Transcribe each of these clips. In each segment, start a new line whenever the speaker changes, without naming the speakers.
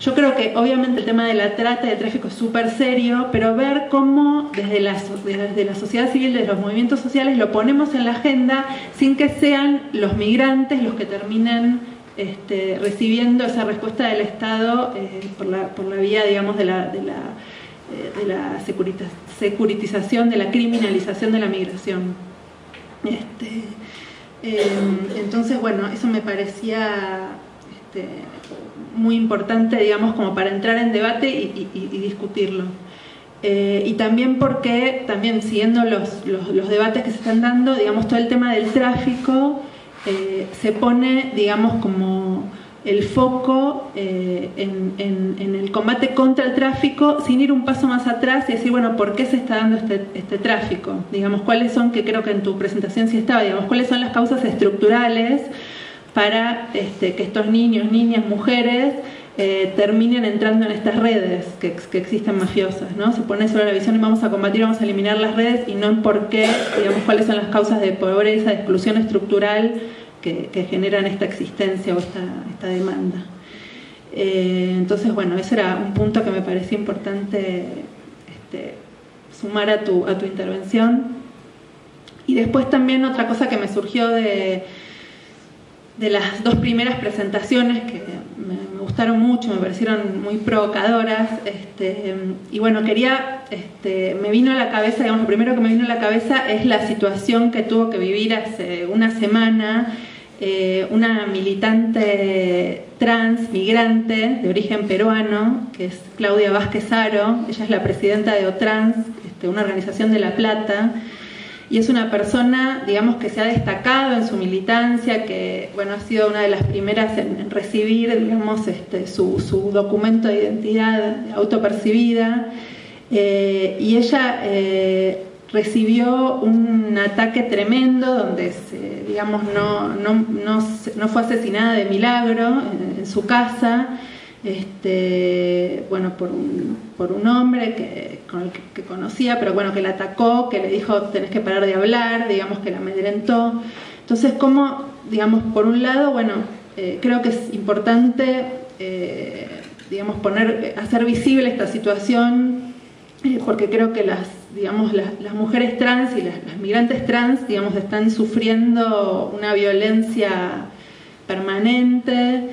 Yo creo que obviamente el tema de la trata y del tráfico es súper serio, pero ver cómo desde la sociedad civil, desde los movimientos sociales, lo ponemos en la agenda sin que sean los migrantes los que terminen recibiendo esa respuesta del Estado por la vía, digamos, de la securitización, de la criminalización de la migración. Entonces, bueno, eso me parecía muy importante, digamos, como para entrar en debate y discutirlo. Y también porque, también siguiendo los debates que se están dando, digamos, todo el tema del tráfico se pone, digamos, como el foco en el combate contra el tráfico, sin ir un paso más atrás y decir, bueno, ¿por qué se está dando este tráfico? Digamos, ¿cuáles son, que creo que en tu presentación sí estaba, digamos, cuáles son las causas estructurales para que estos niños, niñas, mujeres terminen entrando en estas redes que existen mafiosas, ¿no? Se pone sobre la visión y vamos a combatir, vamos a eliminar las redes y no en por qué, digamos, cuáles son las causas de pobreza, de exclusión estructural que generan esta existencia o esta demanda. Entonces, bueno, ese era un punto que me parecía importante sumar a tu intervención. Y después también otra cosa que me surgió de las dos primeras presentaciones, que me gustaron mucho, me parecieron muy provocadoras, y bueno, me vino a la cabeza, digamos, lo primero que me vino a la cabeza es la situación que tuvo que vivir hace una semana una militante trans, migrante, de origen peruano, que es Claudia Vázquez Haro. Ella es la presidenta de OTrans, una organización de La Plata, y es una persona, digamos, que se ha destacado en su militancia, que, bueno, ha sido una de las primeras en recibir, digamos, su documento de identidad autopercibida, y ella recibió un ataque tremendo donde, digamos, no fue asesinada de milagro en su casa, bueno, por un hombre con el que conocía, pero bueno, que la atacó, que le dijo tenés que parar de hablar, digamos, que la amedrentó. Entonces, como, digamos, por un lado, bueno, creo que es importante, digamos, hacer visible esta situación, porque creo que las mujeres trans y las migrantes trans, digamos, están sufriendo una violencia permanente,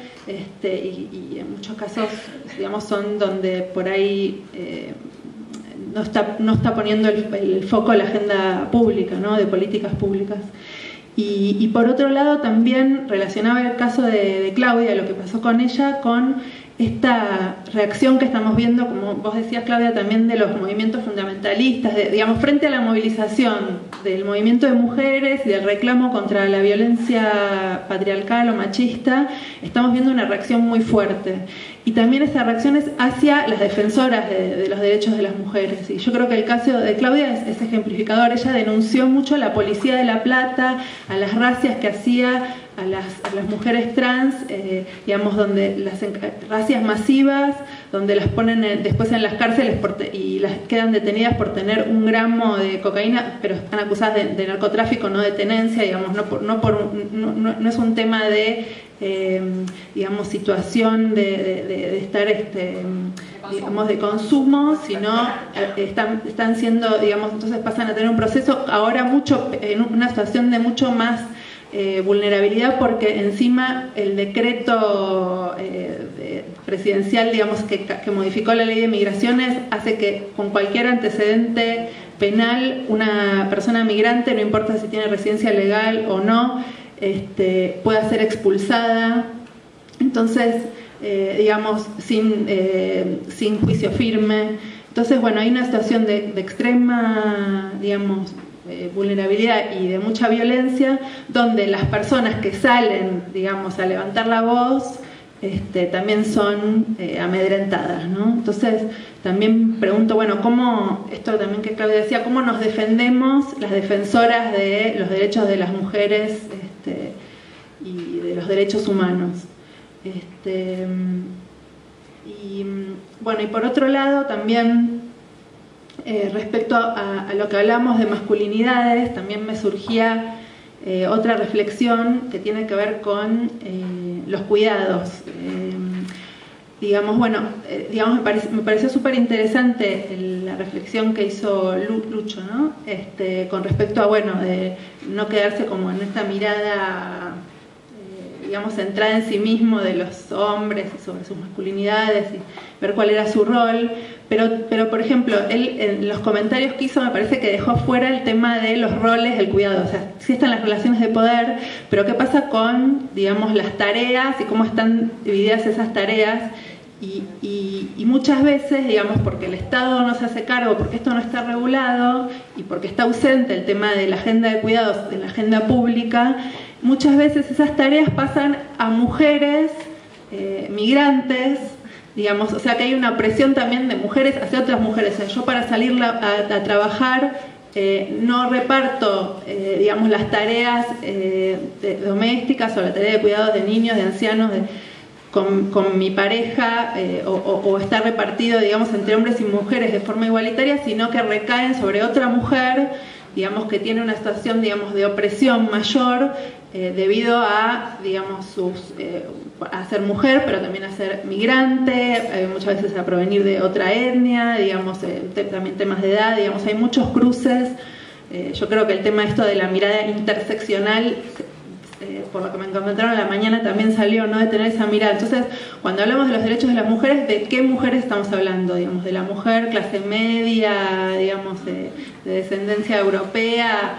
y en muchos casos, digamos, son donde por ahí no está poniendo el foco en la agenda pública, ¿no?, de políticas públicas. Y por otro lado también relacionaba el caso de Claudia, lo que pasó con ella, con esta reacción que estamos viendo, como vos decías, Claudia, también de los movimientos fundamentalistas, digamos, frente a la movilización del movimiento de mujeres y del reclamo contra la violencia patriarcal o machista, estamos viendo una reacción muy fuerte. Y también esta reacción es hacia las defensoras de los derechos de las mujeres. Y yo creo que el caso de Claudia es ejemplificador. Ella denunció mucho a la policía de La Plata, a las racias que hacía a las mujeres trans, digamos, donde las racias masivas, donde las ponen después en las cárceles y las quedan detenidas por tener 1 gramo de cocaína, pero están acusadas de narcotráfico, no de tenencia, digamos, no es un tema de digamos, situación de estar, digamos, de consumo, sino están siendo, digamos, entonces pasan a tener un proceso ahora en una situación de mucho más vulnerabilidad, porque encima el decreto presidencial, digamos, que modificó la ley de migraciones, hace que con cualquier antecedente penal una persona migrante, no importa si tiene residencia legal o no, pueda ser expulsada, entonces, digamos, sin juicio firme. Entonces, bueno, hay una situación de extrema, digamos, vulnerabilidad y de mucha violencia, donde las personas que salen, digamos, a levantar la voz, también son amedrentadas, ¿no? Entonces, también pregunto, bueno, ¿cómo, esto también que Claudia decía, cómo nos defendemos las defensoras de los derechos de las mujeres y de los derechos humanos? Y bueno, y por otro lado también, respecto a lo que hablamos de masculinidades, también me surgía otra reflexión que tiene que ver con los cuidados. digamos, bueno, digamos, me pareció súper interesante la reflexión que hizo Lucho, ¿no? Con respecto a, bueno, de no quedarse como en esta mirada, digamos, centrada en sí mismo de los hombres y sobre sus masculinidades y ver cuál era su rol. Pero por ejemplo, él en los comentarios que hizo me parece que dejó fuera el tema de los roles del cuidado. O sea, sí están las relaciones de poder, pero ¿qué pasa con, digamos, las tareas y cómo están divididas esas tareas? Y muchas veces, digamos, porque el Estado no se hace cargo, porque esto no está regulado y porque está ausente el tema de la agenda de cuidados, de la agenda pública, muchas veces esas tareas pasan a mujeres migrantes, digamos, o sea que hay una presión también de mujeres hacia otras mujeres. O sea, yo para salir a trabajar no reparto, digamos, las tareas domésticas o la tarea de cuidados de niños, de ancianos, con mi pareja o está repartido, digamos, entre hombres y mujeres de forma igualitaria, sino que recaen sobre otra mujer, digamos, que tiene una situación, digamos, de opresión mayor debido a, digamos, a ser mujer, pero también a ser migrante, muchas veces a provenir de otra etnia, digamos, también temas de edad, digamos, hay muchos cruces. Yo creo que el tema esto de la mirada interseccional, por lo que me comentaron a la mañana, también salió, ¿no?, de tener esa mirada. Entonces, cuando hablamos de los derechos de las mujeres, ¿de qué mujeres estamos hablando? Digamos, de la mujer clase media, digamos, de descendencia europea,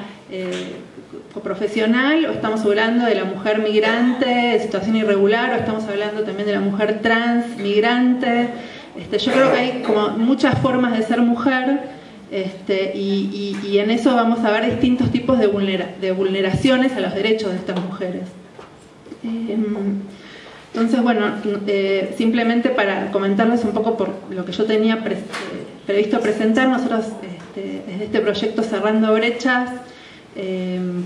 profesional, o estamos hablando de la mujer migrante de situación irregular, o estamos hablando también de la mujer trans migrante. Yo creo que hay como muchas formas de ser mujer. Y en eso vamos a ver distintos tipos de vulneraciones a los derechos de estas mujeres. Entonces, bueno, simplemente para comentarles un poco por lo que yo tenía previsto presentar, nosotros desde este proyecto Cerrando Brechas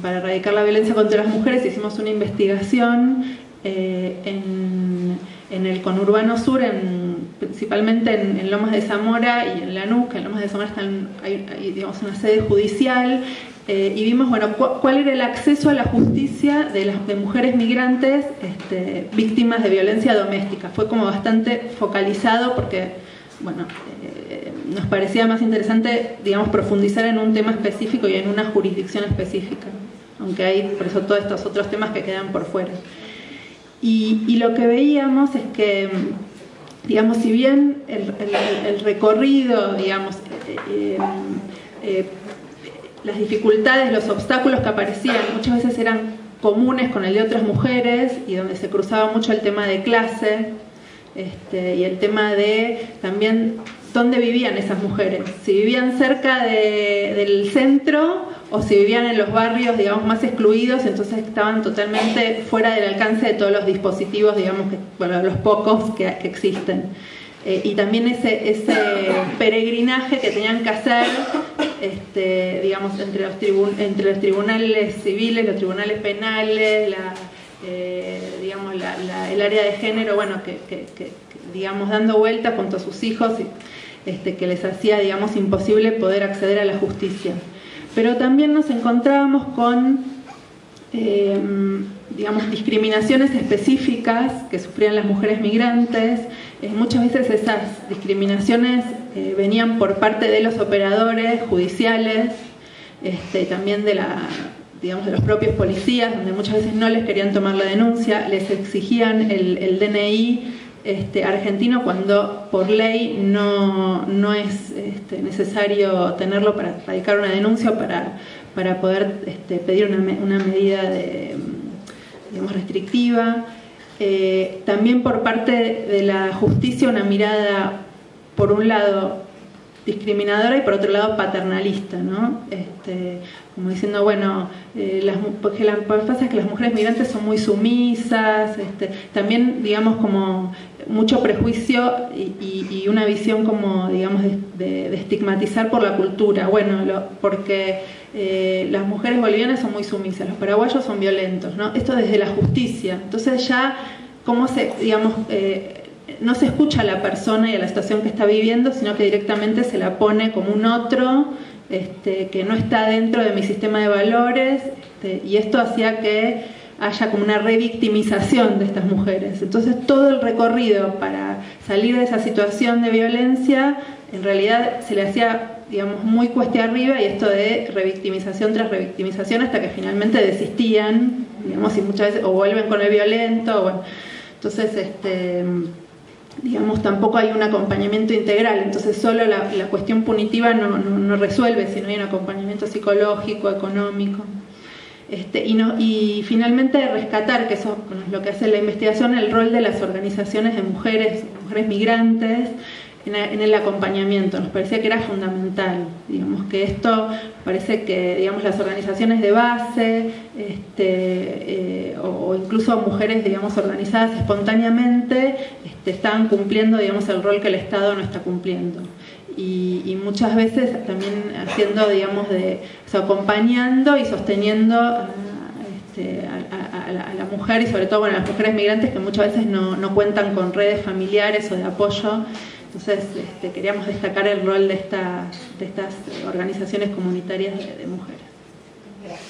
para erradicar la violencia contra las mujeres hicimos una investigación en el conurbano sur, principalmente en Lomas de Zamora y en Lanús, que en Lomas de Zamora hay digamos, una sede judicial, y vimos, bueno, cuál era el acceso a la justicia de mujeres migrantes víctimas de violencia doméstica. Fue como bastante focalizado porque, bueno, nos parecía más interesante, digamos, profundizar en un tema específico y en una jurisdicción específica, aunque hay por eso todos estos otros temas que quedan por fuera. Y lo que veíamos es que, digamos, si bien el recorrido, digamos, las dificultades, los obstáculos que aparecían muchas veces eran comunes con el de otras mujeres y donde se cruzaba mucho el tema de clase y el tema de también dónde vivían esas mujeres, si vivían cerca del centro o si vivían en los barrios, digamos, más excluidos, entonces estaban totalmente fuera del alcance de todos los dispositivos, digamos, bueno, los pocos que existen. Y también ese peregrinaje que tenían que hacer, digamos, entre los tribunales civiles, los tribunales penales, digamos, el área de género, bueno, que digamos, dando vueltas junto a sus hijos, que les hacía, digamos, imposible poder acceder a la justicia. Pero también nos encontrábamos con, digamos, discriminaciones específicas que sufrían las mujeres migrantes. Muchas veces esas discriminaciones venían por parte de los operadores judiciales, también digamos, de los propios policías, donde muchas veces no les querían tomar la denuncia, les exigían el DNI argentino cuando por ley no es necesario tenerlo para radicar una denuncia o para poder pedir una medida digamos, restrictiva. También por parte de la justicia una mirada, por un lado, discriminadora y por otro lado paternalista, ¿no? Como diciendo, bueno, porque lo que pasa es que las mujeres migrantes son muy sumisas, también, digamos, como mucho prejuicio y una visión como, digamos, de estigmatizar por la cultura. Bueno, porque las mujeres bolivianas son muy sumisas, los paraguayos son violentos, ¿no? Esto desde la justicia. Entonces ya, ¿cómo digamos, no se escucha a la persona y a la situación que está viviendo, sino que directamente se la pone como un otro que no está dentro de mi sistema de valores, y esto hacía que, haya como una revictimización de estas mujeres. Entonces todo el recorrido para salir de esa situación de violencia en realidad se le hacía, digamos, muy cuesta arriba, y esto de revictimización tras revictimización hasta que finalmente desistían, digamos, y muchas veces o vuelven con el violento, bueno. Entonces, digamos, tampoco hay un acompañamiento integral, entonces solo la cuestión punitiva no resuelve, sino hay un acompañamiento psicológico, económico. Y finalmente rescatar, que eso es lo que hace la investigación, el rol de las organizaciones de mujeres migrantes en el acompañamiento. Nos parecía que era fundamental, digamos, que esto parece que, digamos, las organizaciones de base o incluso mujeres, digamos, organizadas espontáneamente estaban cumpliendo, digamos, el rol que el Estado no está cumpliendo. Y muchas veces también haciendo, digamos, acompañando y sosteniendo a la mujer, y sobre todo, bueno, a las mujeres migrantes que muchas veces no cuentan con redes familiares o de apoyo. Entonces queríamos destacar el rol de estas organizaciones comunitarias de mujeres.
Gracias.